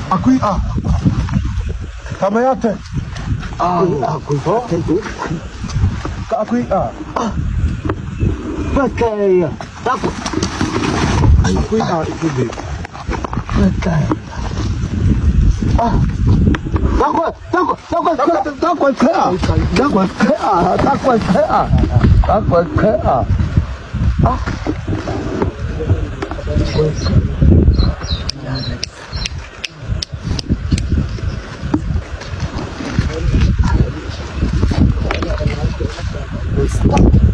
Aku Tama yate. Aku tu. Ka aku Pakai. Takut. Aku itu be. Pakai. Takut. Stop.